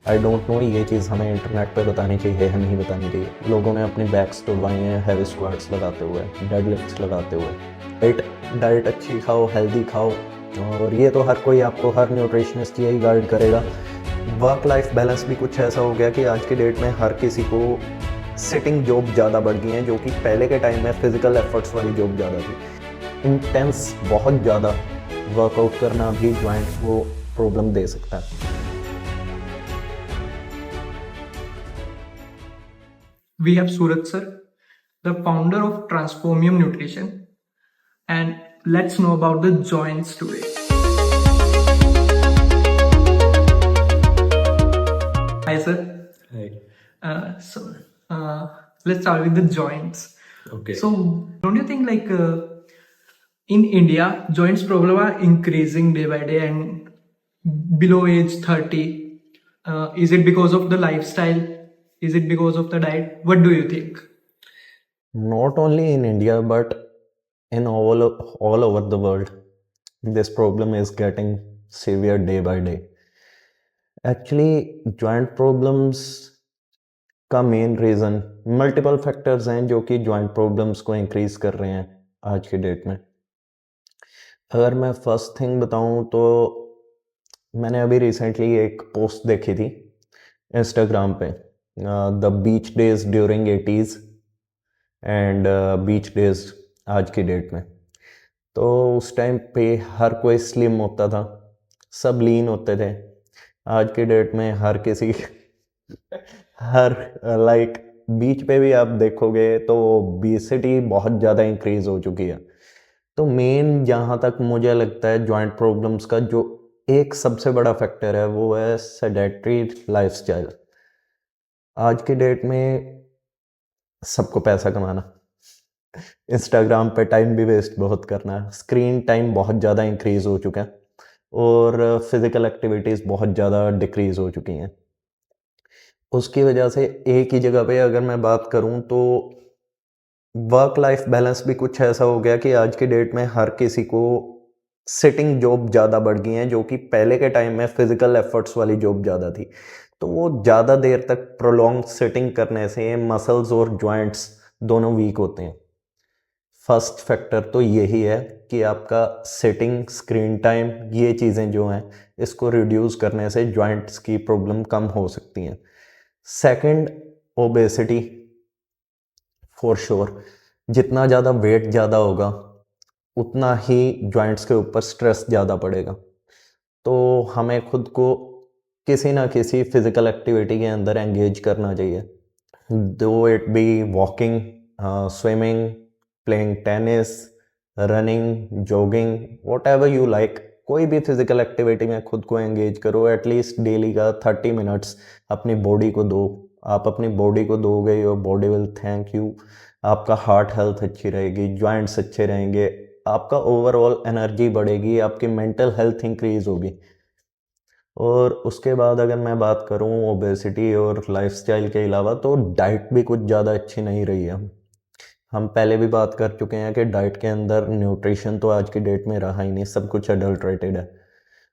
I don't know ये चीज़ हमें internet पे बतानी चाहिए या नहीं बतानी चाहिए। लोगों ने अपनी बैक्स तोड़वाई हैं हैवी स्क्वाट्स लगाते हुए, डेडलिफ्ट्स लगाते हुए। डाइट अच्छी खाओ, हेल्दी खाओ, और ये तो हर कोई आपको, हर न्यूट्रिशनिस्ट यही गाइड करेगा। वर्क लाइफ बैलेंस भी कुछ ऐसा हो गया कि आज की डेट में हर किसी को सिटिंग जॉब ज़्यादा बढ़ गई हैं, जो कि पहले के टाइम में फिजिकल एफर्ट्स वाली जॉब ज़्यादा थी। इंटेंस बहुत ज़्यादा वर्कआउट करना भी जॉइंट्स को प्रॉब्लम दे सकता है। We have Surat sir, the founder of Transformium Nutrition, and let's know about the joints today. Hi sir. Hi. So let's start with the joints. Okay. So don't you think in India joints problem are increasing day by day and below age 30? Is it because of the lifestyle? Is it because of the diet? What do you think? Not only in India but in all over the world, this problem is getting severe day by day. Actually joint problems का main reason multiple factors हैं जो कि joint problems को increase कर रहे हैं आज के डेट में। अगर मैं फर्स्ट थिंग बताऊं तो मैंने अभी रिसेंटली एक पोस्ट देखी थी इंस्टाग्राम पे, the beach days during 80s and beach days आज की डेट में। तो उस टाइम पे हर कोई स्लिम होता था, सब लीन होते थे। आज की डेट में हर किसी हर लाइक बीच पे भी आप देखोगे तो ओबेसिटी बहुत ज़्यादा इंक्रीज हो चुकी है। तो मेन जहाँ तक मुझे लगता है जॉइंट प्रॉब्लम्स का जो एक सबसे बड़ा फैक्टर है वो है सेडेंटरी लाइफस्टाइल। आज की डेट में सबको पैसा कमाना, इंस्टाग्राम पे टाइम भी वेस्ट बहुत करना, स्क्रीन टाइम बहुत ज़्यादा इंक्रीज हो चुका है और फिज़िकल एक्टिविटीज़ बहुत ज़्यादा डिक्रीज हो चुकी हैं। उसकी वजह से एक ही जगह पे अगर मैं बात करूं तो वर्क लाइफ बैलेंस भी कुछ ऐसा हो गया कि आज की डेट में हर किसी को सिटिंग जॉब ज़्यादा बढ़ गई हैं, जो कि पहले के टाइम में फिजिकल एफर्ट्स वाली जॉब ज़्यादा थी। तो वो ज़्यादा देर तक प्रोलॉन्ग सिटिंग करने से मसल्स और जॉइंट्स दोनों वीक होते हैं। फर्स्ट फैक्टर तो यही है कि आपका सिटिंग, स्क्रीन टाइम, ये चीज़ें जो हैं इसको रिड्यूस करने से जॉइंट्स की प्रॉब्लम कम हो सकती हैं। Second, obesity for sure. जितना ज़्यादा वेट ज़्यादा होगा उतना ही जॉइंट्स के ऊपर स्ट्रेस ज़्यादा पड़ेगा। तो हमें खुद को किसी ना किसी फिज़िकल एक्टिविटी के अंदर एंगेज करना चाहिए, दो it be walking, swimming, playing tennis, running, jogging, what ever you like. कोई भी फिजिकल एक्टिविटी में खुद को एंगेज करो, एटलीस्ट डेली का 30 मिनट्स अपनी बॉडी को दो। आप अपनी बॉडी को दोगे, your body will thank you. आपका हार्ट हेल्थ अच्छी रहेगी, जॉइंट्स अच्छे रहेंगे, आपका ओवरऑल एनर्जी बढ़ेगी, आपकी मेंटल हेल्थ इंक्रीज होगी। और उसके बाद अगर मैं बात करूं ओबेसिटी और लाइफस्टाइल के अलावा तो डाइट भी कुछ ज़्यादा अच्छी नहीं रही है। हम पहले भी बात कर चुके हैं कि डाइट के अंदर न्यूट्रिशन तो आज की डेट में रहा ही नहीं, सब कुछ अडल्ट्रेटेड है।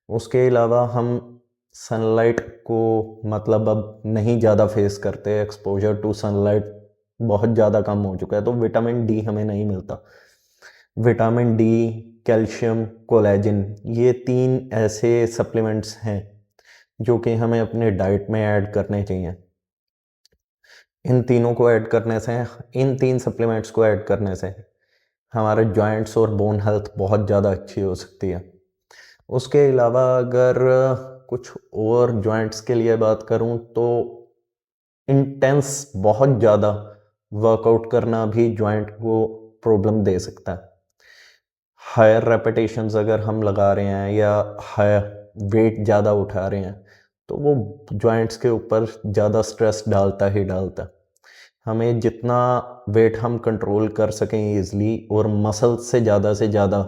उसके अलावा हम सनलाइट को मतलब अब नहीं ज़्यादा फेस करते, एक्सपोजर टू सनलाइट बहुत ज़्यादा कम हो चुका है, तो विटामिन डी हमें नहीं मिलता। विटामिन डी, कैल्शियम, कोलेजन, ये 3 ऐसे सप्लीमेंट्स हैं जो कि हमें अपने डाइट में ऐड करने चाहिए। इन तीनों को ऐड करने से, इन 3 सप्लीमेंट्स को ऐड करने से हमारे जॉइंट्स और बोन हेल्थ बहुत ज़्यादा अच्छी हो सकती है। उसके अलावा अगर कुछ और जॉइंट्स के लिए बात करूं तो इंटेंस बहुत ज़्यादा वर्कआउट करना भी जॉइंट को प्रॉब्लम दे सकता है। हायर रेपिटेशंस अगर हम लगा रहे हैं या हायर वेट ज़्यादा उठा रहे हैं तो वो जॉइंट्स के ऊपर ज़्यादा स्ट्रेस डालता ही डालता है। हमें जितना वेट हम कंट्रोल कर सकें ईज़िली और मसल से ज़्यादा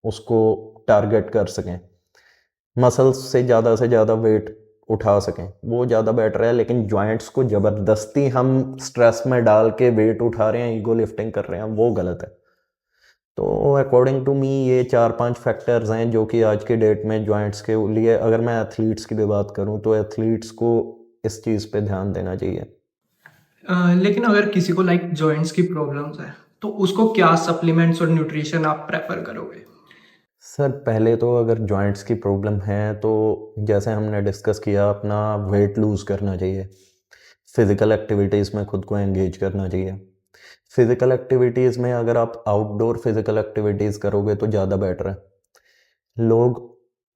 उसको टारगेट कर सकें, मसल्स से ज़्यादा वेट उठा सकें, वो ज़्यादा बेटर है। लेकिन जॉइंट्स को ज़बरदस्ती हम स्ट्रेस में डाल के वेट उठा रहे हैं, ईगो लिफ्टिंग कर रहे हैं, वो गलत है। तो अकॉर्डिंग टू मी ये 4-5 फैक्टर्स हैं जो कि आज के डेट में जॉइंट्स के लिए, अगर मैं एथलीट्स की भी बात करूँ तो एथलीट्स को इस चीज़ पे ध्यान देना चाहिए। लेकिन अगर किसी को लाइक जॉइंट्स की प्रॉब्लम्स है तो उसको क्या सप्लीमेंट्स और न्यूट्रिशन आप प्रेफर करोगे? सर पहले तो अगर जॉइंट्स की प्रॉब्लम है तो जैसे हमने डिस्कस किया, अपना वेट लूज़ करना चाहिए, फिज़िकल एक्टिविटीज़ में खुद को एंगेज करना चाहिए। फिज़िकल एक्टिविटीज़ में अगर आप आउटडोर फिज़िकल एक्टिविटीज़ करोगे तो ज़्यादा बेटर है। लोग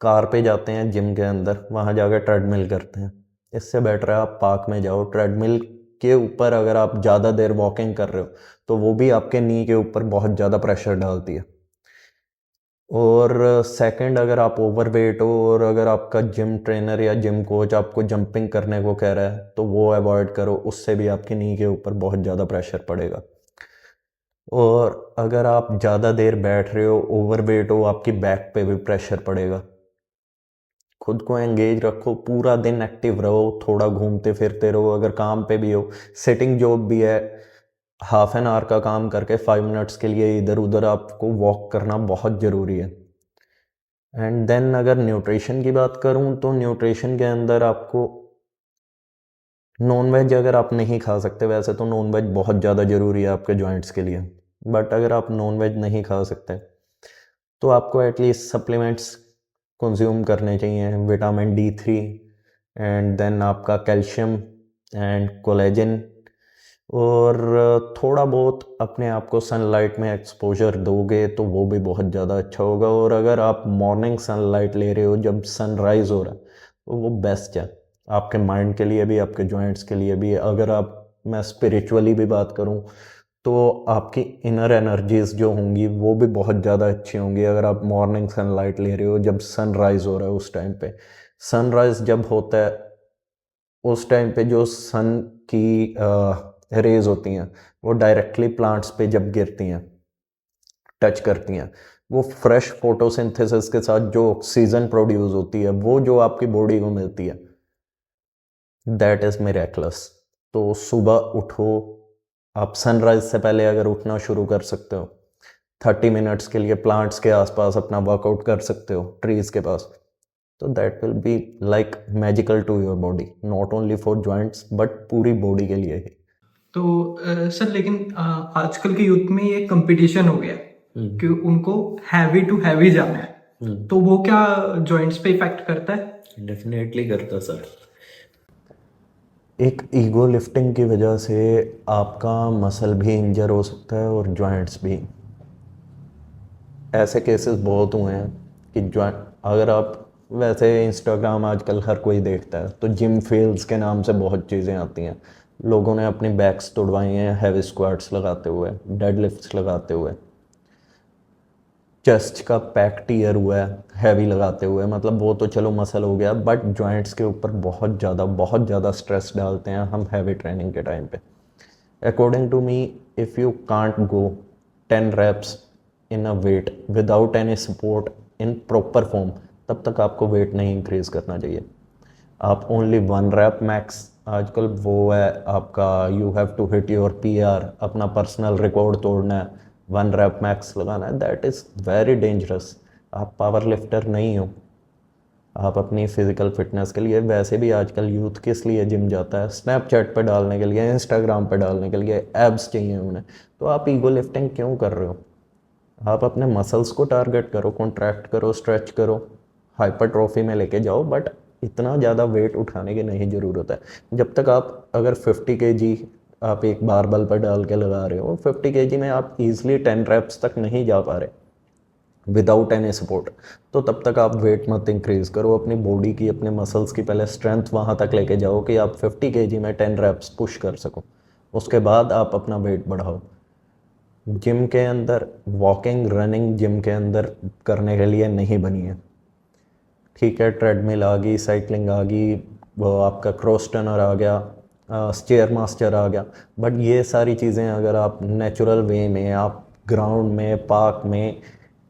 कार पे जाते हैं जिम के अंदर, वहाँ जाकर ट्रेडमिल करते हैं। इससे बेटर है आप पार्क में जाओ, ट्रेडमिल के ऊपर अगर आप ज़्यादा देर वॉकिंग कर रहे हो तो वो भी आपके नी के ऊपर बहुत ज़्यादा प्रेशर डालती है। और सेकंड, अगर आप ओवरवेट हो और अगर आपका जिम ट्रेनर या जिम कोच आपको जंपिंग करने को कह रहा है तो वो अवॉइड करो, उससे भी आपकी नी के ऊपर बहुत ज़्यादा प्रेशर पड़ेगा। और अगर आप ज़्यादा देर बैठ रहे हो, ओवरवेट हो, आपकी बैक पे भी प्रेशर पड़ेगा। खुद को एंगेज रखो, पूरा दिन एक्टिव रहो, थोड़ा घूमते फिरते रहो। अगर काम पे भी हो, सिटिंग जॉब भी है, हाफ एन आवर का काम करके 5 मिनट्स के लिए इधर उधर आपको वॉक करना बहुत ज़रूरी है। एंड देन अगर न्यूट्रिशन की बात करूं तो न्यूट्रिशन के अंदर आपको नॉन वेज, अगर आप नहीं खा सकते, वैसे तो नॉन वेज बहुत ज़्यादा ज़रूरी है आपके जॉइंट्स के लिए, बट अगर आप नॉन वेज नहीं खा सकते तो आपको एटलीस्ट सप्लीमेंट्स कंज्यूम करने चाहिए, विटामिन D3 एंड देन आपका कैल्शियम एंड कोलेजन। और थोड़ा बहुत अपने आप को सनलाइट में एक्सपोजर दोगे तो वो भी बहुत ज़्यादा अच्छा होगा। और अगर आप मॉर्निंग सनलाइट ले रहे हो जब सनराइज़ हो रहा है तो वो बेस्ट है आपके माइंड के लिए भी, आपके जॉइंट्स के लिए भी। अगर आप, मैं स्पिरिचुअली भी बात करूँ तो आपकी इनर एनर्जीज जो होंगी वो भी बहुत ज़्यादा अच्छी होंगी अगर आप मॉर्निंग सनलाइट ले रहे हो जब सनराइज़ हो रहा है उस टाइम पे। सनराइज़ जब होता है उस टाइम पे जो सन की रेज होती हैं वो डायरेक्टली प्लांट्स पे जब गिरती हैं, टच करती हैं, वो फ्रेश फोटोसिंथेसिस के साथ जो ऑक्सीजन प्रोड्यूस होती है वो जो आपकी बॉडी को मिलती है, दैट इज़ मिरेकलस। तो सुबह उठो, आप सनराइज से पहले अगर उठना शुरू कर सकते हो, 30 मिनट्स के लिए प्लांट्स के आसपास अपना वर्कआउट कर सकते हो, ट्रीज़ के पास, तो that will be like magical to your body, not only for joints but पूरी बॉडी के लिए ही। तो सर लेकिन आजकल के यूथ में ये कंपटीशन हो गया है कि उनको हैवी टू हैवी जाना है, तो वो क्या जॉइंट्स पे इफेक्ट करता है? डेफिनेटली करता सर। एक ईगो लिफ्टिंग की वजह से आपका मसल भी इंजर हो सकता है और जॉइंट्स भी। ऐसे केसेस बहुत हुए हैं कि जॉइंट, अगर आप, वैसे इंस्टाग्राम आजकल हर कोई देखता है तो जिम फेल्स के नाम से बहुत चीज़ें आती हैं। लोगों ने अपनी बैक्स तोड़वाई हैं हैवी स्क्वाट्स लगाते हुए, डेडलिफ्ट्स लगाते हुए, चेस्ट का पैक टीयर हुआ है हैवी लगाते हुए, मतलब वो तो चलो मसल हो गया, बट जॉइंट्स के ऊपर बहुत ज़्यादा स्ट्रेस डालते हैं हम हैवी ट्रेनिंग के टाइम पे। According to me, if you can't go 10 reps in a weight without any support in proper form, तब तक आपको वेट नहीं इंक्रीज करना चाहिए। आप ओनली 1 rep मैक्स, आजकल वो है आपका, you have to hit your PR, अपना पर्सनल रिकॉर्ड तोड़ना है, 1 rep मैक्स लगाना है, दैट इज़ वेरी डेंजरस। आप पावर लिफ्टर नहीं हो। आप अपनी फिज़िकल फिटनेस के लिए, वैसे भी आजकल यूथ किस लिए जिम जाता है, स्नैपचैट पे डालने के लिए, इंस्टाग्राम पे डालने के लिए, एब्स चाहिए उन्हें। तो आप ईगो लिफ्टिंग क्यों कर रहे हो? आप अपने मसल्स को टारगेट करो, कॉन्ट्रैक्ट करो, स्ट्रेच करो, हाइपरट्रॉफी में लेके जाओ, बट इतना ज़्यादा वेट उठाने की नहीं ज़रूरत है। जब तक आप, अगर 50 kg आप एक बारबल पर डाल के लगा रहे हो, 50 kg में आप इजीली 10 reps तक नहीं जा पा रहे विदाउट एनी सपोर्ट, तो तब तक आप वेट मत इंक्रीज करो। अपनी बॉडी की, अपने मसल्स की पहले स्ट्रेंथ वहाँ तक लेके जाओ कि आप 50 kg में 10 reps पुश कर सको, उसके बाद आप अपना वेट बढ़ाओ। जिम के अंदर वॉकिंग, रनिंग जिम के अंदर करने के लिए नहीं बनी है। ठीक है, ट्रेडमिल आ गई, साइकिलिंग आ गई, वो आपका क्रॉस टर्नर आ गया, स्टेयर मास्टर आ गया, बट ये सारी चीज़ें अगर आप नेचुरल वे में, आप ग्राउंड में, पार्क में,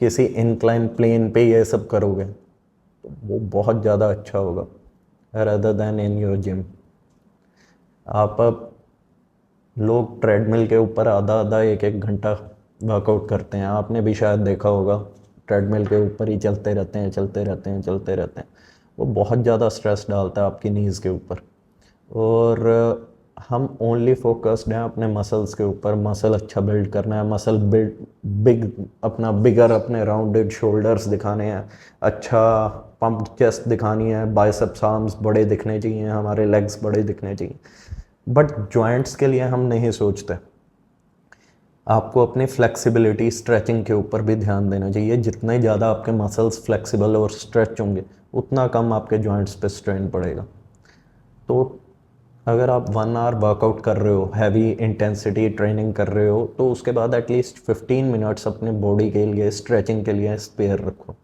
किसी इंक्लाइन प्लेन पे ये सब करोगे तो वो बहुत ज़्यादा अच्छा होगा rather then in your gym. आप अब, लोग ट्रेडमिल के ऊपर आधा आधा 1-1 घंटा वर्कआउट करते हैं, आपने भी शायद देखा होगा, ट्रेडमिल के ऊपर ही चलते रहते हैं, चलते रहते हैं, चलते रहते हैं। वो बहुत ज़्यादा स्ट्रेस डालता है आपकी नीज़ के ऊपर। और हम ओनली फोकस्ड हैं अपने मसल्स के ऊपर, मसल अच्छा बिल्ड करना है, मसल बिल्ड बिग, अपना बिगर, अपने राउंडेड शोल्डर्स दिखाने हैं, अच्छा पम्प्ड चेस्ट दिखानी है, बाइसेप्स आर्म्स बड़े दिखने चाहिए, हमारे लेग्स बड़े दिखने चाहिए। बट जॉइंट्स के लिए हम नहीं सोचते। आपको अपनी फ्लेक्सिबिलिटी, स्ट्रेचिंग के ऊपर भी ध्यान देना चाहिए। जितने ज़्यादा आपके मसल्स फ्लेक्सिबल और स्ट्रेच होंगे, उतना कम आपके जॉइंट्स पे स्ट्रेन पड़ेगा। तो अगर आप 1 आवर वर्कआउट कर रहे हो, हैवी इंटेंसिटी ट्रेनिंग कर रहे हो, तो उसके बाद एटलीस्ट 15 मिनट्स अपने बॉडी के लिए, स्ट्रेचिंग के लिए स्पेयर रखो।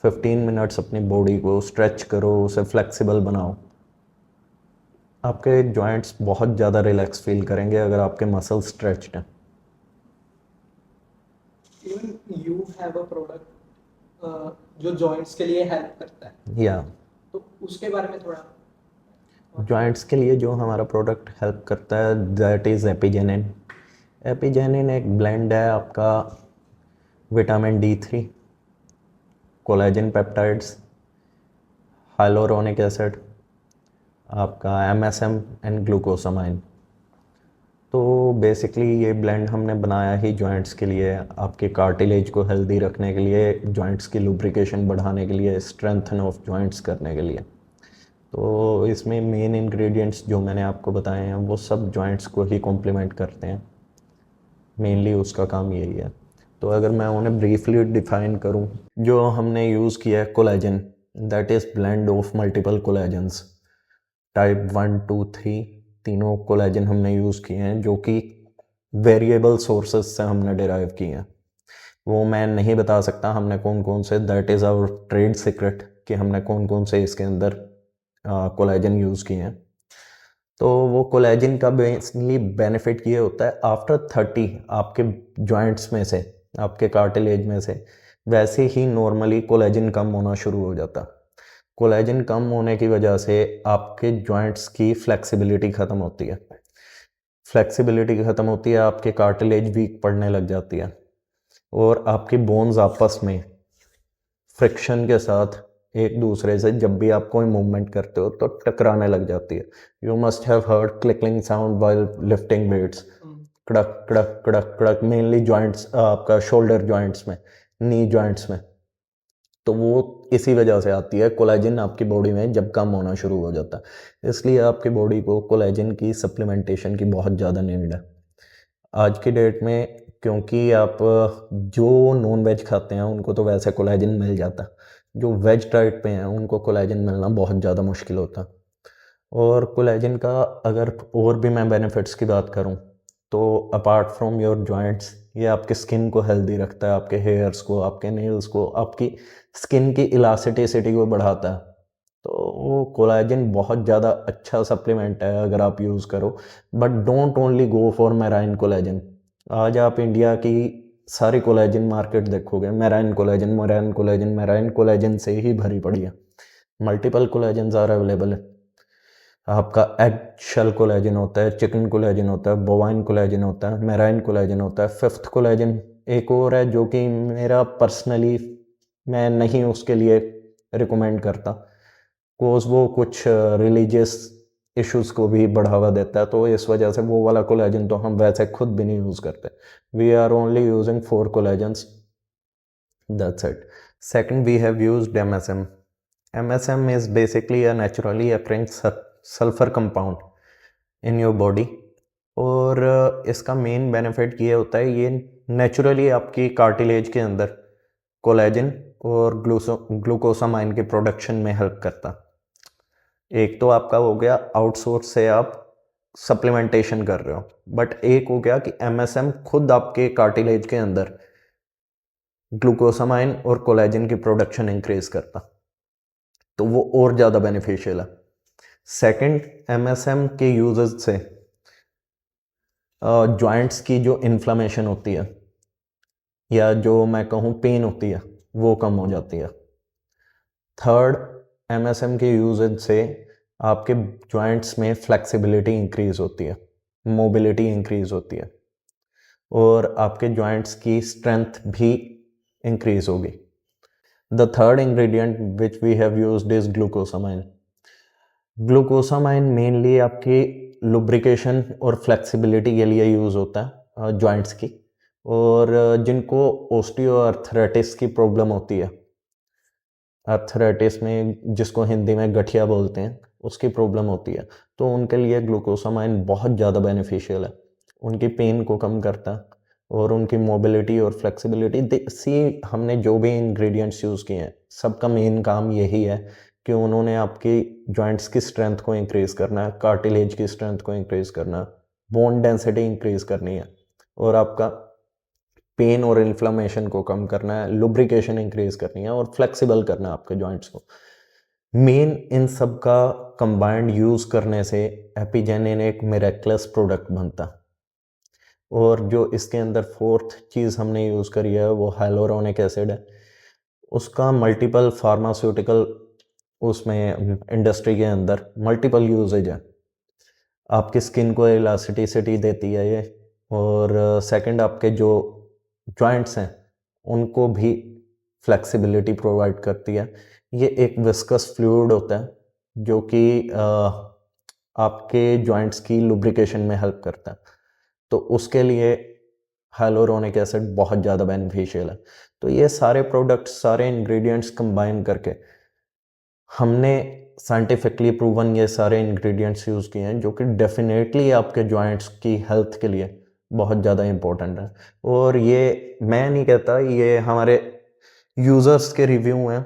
15 मिनट्स अपनी बॉडी को स्ट्रेच करो, उसे फ्लेक्सिबल बनाओ। आपके जॉइंट्स बहुत ज़्यादा रिलैक्स फील करेंगे अगर आपके मसल स्ट्रेच्ड हैं। Even you have a product जो जॉइंट्स के लिए हेल्प करता है, या तो उसके बारे में थोड़ा। जॉइंट्स के लिए जो हमारा प्रोडक्ट हेल्प करता है, दैट इज़ एपिजेनिन। एपिजेनिन एक ब्लेंड है आपका vitamin D3, collagen peptides, hyaluronic acid, आपका MSM एंड ग्लूकोसामाइन। तो बेसिकली ये ब्लेंड हमने बनाया ही जॉइंट्स के लिए, आपके कार्टिलेज को हेल्दी रखने के लिए, जॉइंट्स की लुब्रिकेशन बढ़ाने के लिए, स्ट्रेंथन ऑफ जॉइंट्स करने के लिए। तो इसमें मेन इंग्रेडिएंट्स जो मैंने आपको बताए हैं वो सब जॉइंट्स को ही कॉम्प्लीमेंट करते हैं, मेनली उसका काम यही है। तो अगर मैं उन्हें ब्रीफली डिफाइन करूं, जो हमने यूज़ किया है collagen, that is blend of multiple collagens, type 1, 2, 3, तीनों कोलेजन हमने यूज़ किए हैं, जो कि वेरिएबल सोर्सेज से हमने डिराइव किए हैं। वो मैं नहीं बता सकता हमने कौन कौन से, that is our trade secret, कि हमने कौन कौन से इसके अंदर कोलेजन यूज़ किए हैं। तो वो कोलेजन का बेसिकली बेनिफिट ये होता है, आफ्टर 30 आपके जॉइंट्स में से, आपके कार्टिलेज में से वैसे ही नॉर्मली कोलेजन कम होना शुरू हो जाता। कोलेजन कम होने की वजह से आपके जॉइंट्स की फ्लेक्सिबिलिटी ख़त्म होती है। फ्लेक्सिबिलिटी ख़त्म होती है, आपके कार्टिलेज वीक पड़ने लग जाती है, और आपकी बोन्स आपस में फ्रिक्शन के साथ एक दूसरे से जब भी आप कोई मूवमेंट करते हो तो टकराने लग जाती है। You must have heard clicking sound while lifting weights, कड़क कड़क कड़क कड़क, मेनली जॉइंट्स, आपका शोल्डर जॉइंट्स में, नी जॉइंट्स में। तो वो इसी वजह से आती है, कोलेजन आपकी बॉडी में जब कम होना शुरू हो जाता है। इसलिए आपकी बॉडी को कोलेजन की सप्लीमेंटेशन की बहुत ज़्यादा नीड है आज की डेट में, क्योंकि आप जो नॉन वेज खाते हैं उनको तो वैसे कोलेजन मिल जाता, जो वेज डाइट पे हैं उनको कोलेजन मिलना बहुत ज़्यादा मुश्किल होता। और कोलेजन का अगर और भी मैं बेनिफिट्स की बात करूं, तो अपार्ट फ्रॉम योर जॉइंट्स, ये आपके स्किन को हेल्दी रखता है, आपके हेयर्स को, आपके नेल्स को, आपकी स्किन की इलास्टिसिटी को बढ़ाता है। तो वो कोलेजन बहुत ज़्यादा अच्छा सप्लीमेंट है अगर आप यूज़ करो। But don't only go for marine collagen. आज आप इंडिया की सारी कोलेजन मार्केट देखोगे, marine collagen, marine collagen, marine collagen से ही भरी पड़ी है। मल्टीपल कोलेजन आर अवेलेबल है। आपका एग शेल कोलेजन होता है, चिकन कोलेजन होता है, बोवाइन कोलेजन होता है, मेराइन कोलेजन होता है, फिफ्थ कोलेजन एक और है जो कि मेरा पर्सनली, मैं नहीं उसके लिए रिकमेंड करता, कोज वो कुछ रिलीजियस इश्यूज़ को भी बढ़ावा देता है। तो इस वजह से वो वाला कोलेजन तो हम वैसे खुद भी नहीं यूज़ करते। We are only using 4 collagens, that's it. Second, we have used MSM. MSM is basically a naturally occurring sulfur compound in your body, और इसका मेन बेनिफिट ये होता है, ये नेचुरली आपकी कार्टिलेज के अंदर कोलेजन और ग्लूकोसामाइन के प्रोडक्शन में हेल्प करता। एक तो आपका हो गया आउटसोर्स से आप सप्लीमेंटेशन कर रहे हो, बट एक हो गया कि MSM खुद आपके कार्टिलेज के अंदर ग्लूकोसामाइन और कोलेजन की प्रोडक्शन इंक्रीज करता, तो वो और ज़्यादा बेनिफिशियल है। सेकंड, MSM के यूजेस से जॉइंट्स की जो इन्फ्लामेशन होती है, या जो मैं कहूँ पेन होती है, वो कम हो जाती है। थर्ड, MSM के यूजेज से आपके जॉइंट्स में फ्लेक्सिबिलिटी इंक्रीज होती है, मोबिलिटी इंक्रीज होती है। और आपके जॉइंट्स की स्ट्रेंथ भी इंक्रीज होगी। The third ingredient which we have used is glucosamine. Glucosamine mainly आपकी लुब्रिकेशन और फ्लेक्सिबिलिटी के लिए यूज़ होता है जॉइंट्स की, और जिनको ओस्टियोआर्थराइटिस की प्रॉब्लम होती है, आर्थराइटिस में जिसको हिंदी में गठिया बोलते हैं, उसकी प्रॉब्लम होती है, तो उनके लिए ग्लूकोसामाइन बहुत ज़्यादा बेनिफिशियल है। उनकी पेन को कम करता है और उनकी मोबिलिटी और फ्लेक्सिबिलिटी सी, हमने जो भी इंग्रेडिएंट्स यूज़ किए हैं सबका मेन काम यही है कि उन्होंने आपकी जॉइंट्स की स्ट्रेंथ को इंक्रीज़ करना है, कार्टिलेज की स्ट्रेंथ को इंक्रीज़ करना है, बोन डेंसिटी इंक्रीज़ करनी है, और आपका पेन और इन्फ्लेमेशन को कम करना है, लुब्रिकेशन इंक्रीज करनी है और फ्लेक्सिबल करना है आपके जॉइंट्स को। मेन इन सब का कंबाइंड यूज करने से एपिजेनिन एक मिरेक्युलस प्रोडक्ट बनता। और जो इसके अंदर फोर्थ चीज़ हमने यूज़ करी है वो हाइलोरोनिक एसिड है। उसका मल्टीपल फार्मास्यूटिकल उसमें इंडस्ट्री के अंदर मल्टीपल यूजेज है। आपकी स्किन को इलास्टिसिटी देती है ये, और सेकंड आपके जो जॉइंट्स हैं उनको भी फ्लेक्सिबिलिटी प्रोवाइड करती है। ये एक विस्कस फ्लूइड होता है जो कि आपके जॉइंट्स की लुब्रिकेशन में हेल्प करता है, तो उसके लिए हाइलोरोनिक एसिड बहुत ज़्यादा बेनिफिशियल है। तो ये सारे प्रोडक्ट्स, सारे इंग्रेडिएंट्स कंबाइन करके हमने साइंटिफिकली प्रूवन ये सारे इंग्रेडिएंट्स यूज़ किए हैं जो कि डेफिनेटली आपके जॉइंट्स की हेल्थ के लिए बहुत ज़्यादा इम्पोर्टेंट है। और ये मैं नहीं कहता, ये हमारे यूज़र्स के रिव्यू हैं।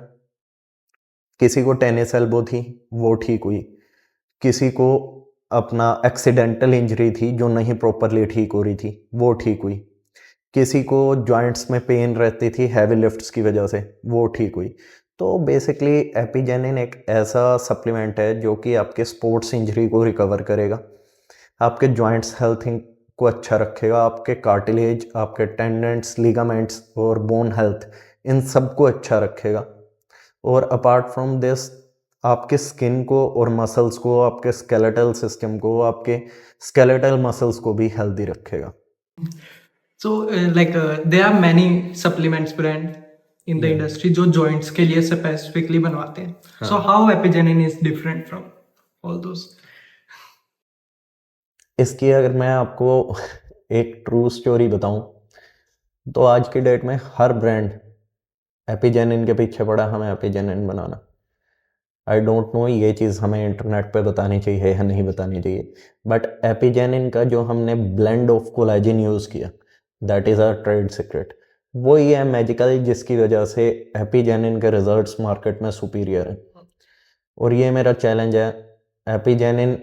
किसी को टेनिस एल्बो थी वो ठीक हुई, किसी को अपना एक्सीडेंटल इंजरी थी जो नहीं प्रॉपरली ठीक हो रही थी वो ठीक हुई, किसी को जॉइंट्स में पेन रहती थी हैवी लिफ्ट्स की वजह से वो ठीक हुई। तो बेसिकली एपिजेनिन एक ऐसा सप्लीमेंट है जो कि आपके स्पोर्ट्स इंजरी को रिकवर करेगा, आपके जॉइंट्स हेल्थ को अच्छा रखेगा, आपके कार्टिलेज, आपके टेंडेंट्स, लिगामेंट्स और बोन हेल्थ, इन सब को अच्छा रखेगा। और अपार्ट फ्रॉम दिस आपके स्किन को और मसल्स को, आपके स्केलेटल सिस्टम को, आपके स्केलेटल मसल्स को भी हेल्दी रखेगा। So, there are many supplements brand in the Yeah. industry जो joints के लिए specifically बनवाते हैं. So, हाँ। how Epigenin is different from all those? इसकी अगर मैं आपको एक ट्रू स्टोरी बताऊं तो आज की डेट में हर ब्रांड एपिजेनिन के पीछे पड़ा, हमें apigenin banana. I don't know ये चीज़ हमें इंटरनेट पे बतानी चाहिए या नहीं बतानी चाहिए, बट एपिजेनिन का जो हमने ब्लेंड ऑफ कोलेजन यूज़ किया, that is our trade secret. वो ये है मैजिकल जिसकी वजह से एपिजेनिन के रिजल्ट्स मार्केट में सुपीरियर हैं। और ये मेरा चैलेंज है, एपिजेनिन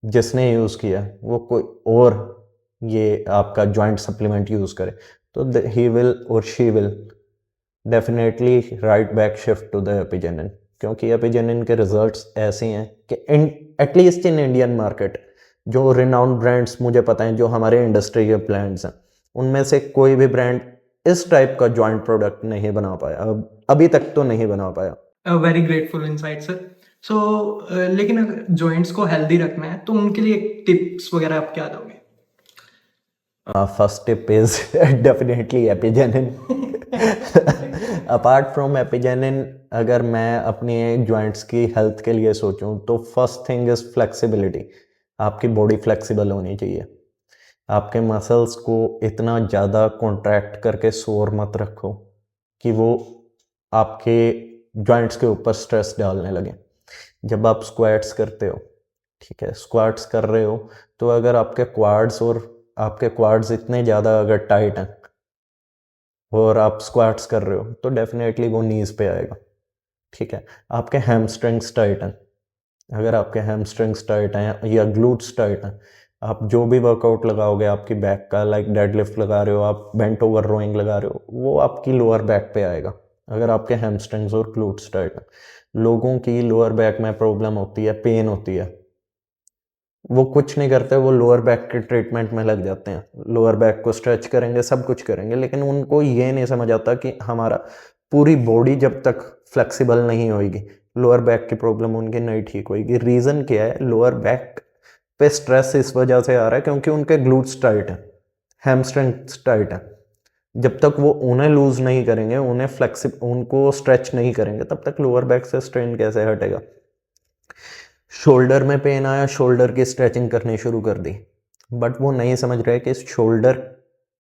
जिसने यूज़ किया वो कोई और ये आपका जॉइंट सप्लीमेंट यूज़ करे तो ही विल और she will definitely right back shift to the apigenin, क्योंकि एपिजेनिन के रिजल्ट्स ऐसे हैं कि एटलीस्ट इन इंडियन मार्केट जो रिनाउंड ब्रांड्स मुझे पता हैं, जो हमारे इंडस्ट्री के ब्रांड्स हैं, उनमें से कोई भी ब्रांड इस टाइप का जॉइंट प्रोडक्ट नहीं बना पाया, अभी तक तो नहीं बना पाया। Very grateful insight sir. So लेकिन अगर जॉइंट्स को हेल्दी रखना है तो उनके लिए टिप्स वगैरह आप क्या दोगे? First tip is definitely apigenin. Apart from apigenin, अगर मैं अपनी जॉइंट्स की हेल्थ के लिए सोचूं तो फर्स्ट थिंग इज फ्लेक्सिबिलिटी। आपकी बॉडी फ्लेक्सिबल होनी चाहिए। आपके मसल्स को इतना ज़्यादा कॉन्ट्रैक्ट करके सोर मत रखो कि वो आपके जॉइंट्स के ऊपर स्ट्रेस डालने लगे। जब आप स्क्वाट्स करते हो, ठीक है, स्क्वाट्स कर रहे हो, तो अगर आपके क्वाड्स इतने ज़्यादा अगर टाइट हैं और आप स्क्वाट्स कर रहे हो तो डेफिनेटली वो नीज पे आएगा। ठीक है, आपके हैमस्ट्रिंग्स टाइट हैं, अगर आपके हैमस्ट्रिंग्स टाइट हैं या ग्लूट्स टाइट हैं, आप जो भी वर्कआउट लगाओगे आपकी बैक का, लाइक डेडलिफ्ट लगा रहे हो आप, बेंट ओवर रोइंग लगा रहे हो, वो आपकी लोअर बैक पे आएगा अगर आपके हैमस्ट्रिंग्स और ग्लूट्स टाइट हैं। लोगों की लोअर बैक में प्रॉब्लम होती है, पेन होती है, वो कुछ नहीं करते, वो लोअर बैक के ट्रीटमेंट में लग जाते हैं, लोअर बैक को स्ट्रेच करेंगे, सब कुछ करेंगे, लेकिन उनको ये नहीं समझ आता कि हमारा पूरी बॉडी जब तक फ्लेक्सिबल नहीं होगी, लोअर बैक की प्रॉब्लम उनकी नहीं ठीक होगी। रीज़न क्या है? लोअर बैक पे स्ट्रेस इस वजह से आ रहा है क्योंकि उनके ग्लूट्स टाइट हैं, हैमस्ट्रिंग्स टाइट है, जब तक वो उन्हें लूज नहीं करेंगे, उनको स्ट्रेच नहीं करेंगे, तब तक लोअर बैक से स्ट्रेन कैसे हटेगा। शोल्डर में पेन आया, शोल्डर की स्ट्रेचिंग करनी शुरू कर दी, बट वो नहीं समझ रहे कि शोल्डर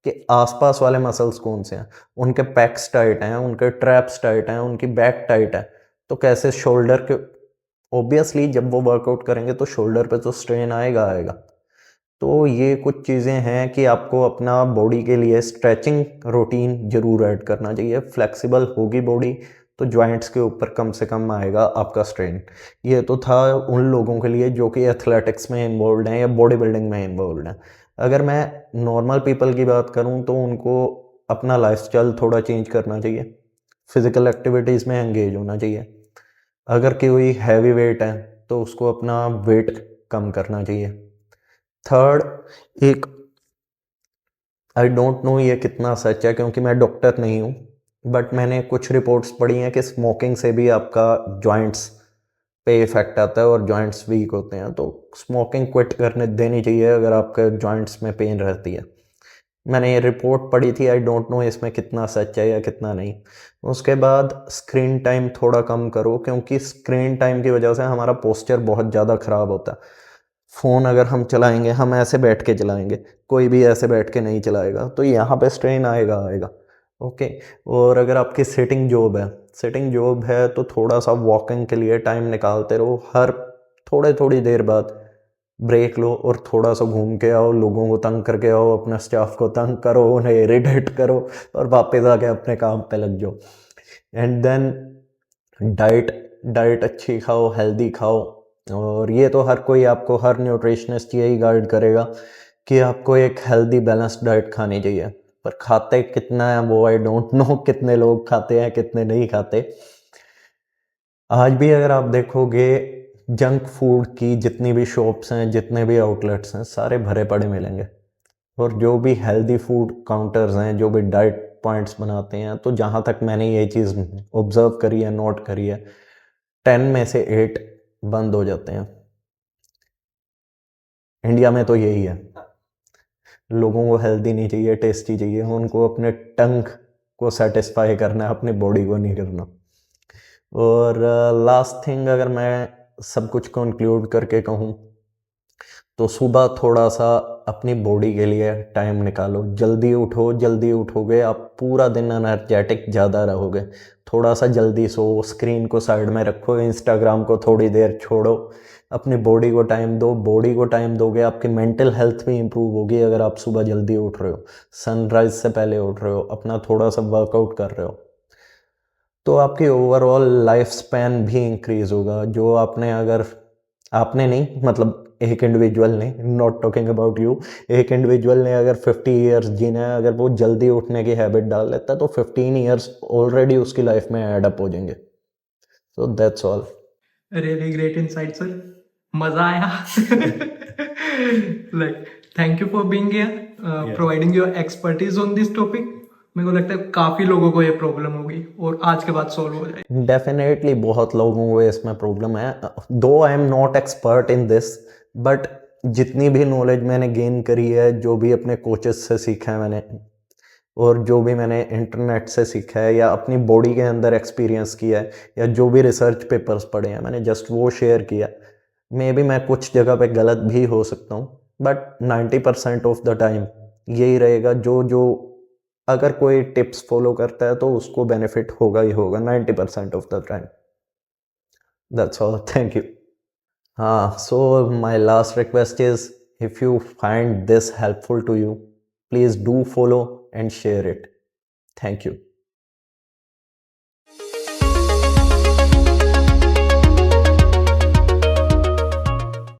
के आसपास वाले मसल्स कौन से हैं, उनके पैक्स टाइट हैं, उनके ट्रैप्स टाइट हैं, उनकी बैक टाइट है, तो कैसे शोल्डर के, ऑब्वियसली जब वो वर्कआउट करेंगे तो शोल्डर पे तो स्ट्रेन आएगा आएगा। तो ये कुछ चीज़ें हैं कि आपको अपना बॉडी के लिए स्ट्रेचिंग रूटीन ज़रूर ऐड करना चाहिए। फ्लेक्सिबल होगी बॉडी तो जॉइंट्स के ऊपर कम से कम आएगा आपका स्ट्रेन। ये तो था उन लोगों के लिए जो कि एथलेटिक्स में इन्वॉल्व हैं या बॉडी बिल्डिंग में इन्वॉल्व हैं। अगर मैं नॉर्मल पीपल की बात करूं तो उनको अपना लाइफस्टाइल थोड़ा चेंज करना चाहिए, फिज़िकल एक्टिविटीज़ में एंगेज होना चाहिए। अगर कोई हैवी वेट है तो उसको अपना वेट कम करना चाहिए। थर्ड, एक, आई डोंट नो ये कितना सच है क्योंकि मैं डॉक्टर नहीं हूँ, बट मैंने कुछ रिपोर्ट्स पढ़ी हैं कि स्मोकिंग से भी आपका जॉइंट्स पे इफ़ेक्ट आता है और जॉइंट्स वीक होते हैं, तो स्मोकिंग क्विट करने देनी चाहिए अगर आपके जॉइंट्स में पेन रहती है। मैंने ये रिपोर्ट पढ़ी थी, आई डोंट नो इसमें कितना सच है या कितना नहीं। उसके बाद स्क्रीन टाइम थोड़ा कम करो क्योंकि स्क्रीन टाइम की वजह से हमारा पोस्चर बहुत ज़्यादा ख़राब होता है। फ़ोन अगर हम चलाएंगे, हम ऐसे बैठ के चलाएंगे, कोई भी ऐसे बैठ के नहीं चलाएगा, तो यहाँ पे स्ट्रेन आएगा आएगा। ओके। और अगर आपकी सिटिंग जॉब है तो थोड़ा सा वॉकिंग के लिए टाइम निकालते रहो, हर थोड़ी देर बाद ब्रेक लो और थोड़ा सा घूम के आओ, लोगों को तंग करके आओ, अपना स्टाफ को तंग करो, उन्हें इरिटेट करो और वापस आके अपने काम पे लग जाओ। एंड देन डाइट डाइट अच्छी खाओ, हेल्दी खाओ। और ये तो हर कोई, आपको हर न्यूट्रिशनिस्ट यही गाइड करेगा कि आपको एक हेल्दी बैलेंस्ड डाइट खानी चाहिए, पर खाते कितना है वो आई डोंट नो, कितने लोग खाते हैं कितने नहीं खाते। आज भी अगर आप देखोगे जंक फूड की जितनी भी शॉप्स हैं, जितने भी आउटलेट्स हैं, सारे भरे पड़े मिलेंगे। और जो भी हेल्दी फूड काउंटर्स हैं, जो भी डाइट पॉइंट्स बनाते हैं, तो जहाँ तक मैंने ये चीज़ ऑब्ज़र्व करी है, नोट करी है, 10 में से 8 बंद हो जाते हैं। इंडिया में तो यही है, लोगों को हेल्दी नहीं चाहिए, टेस्टी चाहिए, उनको अपने टंग को सेटिस्फाई करना है, अपनी बॉडी को नहीं करना। और लास्ट थिंग, अगर मैं सब कुछ कंक्लूड करके कहूँ तो सुबह थोड़ा सा अपनी बॉडी के लिए टाइम निकालो, जल्दी उठो, जल्दी उठोगे आप पूरा दिन एनर्जेटिक ज़्यादा रहोगे। थोड़ा सा जल्दी सो, स्क्रीन को साइड में रखो, इंस्टाग्राम को थोड़ी देर छोड़ो, अपनी बॉडी को टाइम दो। बॉडी को टाइम दोगे, आपकी मेंटल हेल्थ भी इंप्रूव होगी। अगर आप सुबह जल्दी उठ रहे हो, सनराइज से पहले उठ रहे हो, अपना थोड़ा सा वर्कआउट कर रहे हो, तो आपकी ओवरऑल लाइफ स्पैन भी इंक्रीज होगा। जो आपने, अगर आपने नहीं, मतलब एक इंडिविजुअल ने, नॉट टॉकिंग अबाउट यू, एक इंडिविजुअल ने अगर 50 ईयर्स जीना है, अगर वो जल्दी उठने की हैबिट डाल लेता है तो 15 ईयर्स ऑलरेडी उसकी लाइफ में एड अप हो जाएंगे। So that's all. Really great insight sir, मजा आया। Like thank you for being here, providing your expertise on this topic. मेरे को लगता है काफी लोगों को ये प्रॉब्लम होगी और आज के बाद सॉल्व हो जाएगी। डेफिनेटली बहुत लोगों को इसमें प्रॉब्लम है, दो I am not expert in this, but जितनी भी नॉलेज मैंने गेन करी है, जो भी अपने कोचेस से सीखा है मैंने, और जो भी मैंने इंटरनेट से सीखा है या अपनी बॉडी के अंदर एक्सपीरियंस किया है, या जो भी रिसर्च पेपर्स पढ़े हैं, मैंने जस्ट वो शेयर किया। मे बी मैं कुछ जगह पे गलत भी हो सकता हूँ, बट 90% ऑफ द टाइम यही रहेगा। जो जो अगर कोई टिप्स फॉलो करता है तो उसको बेनिफिट होगा ही होगा 90% of the time. That's all, thank you. हाँ, so my last request is, if you find this helpful to you, please do follow and share it. Thank you.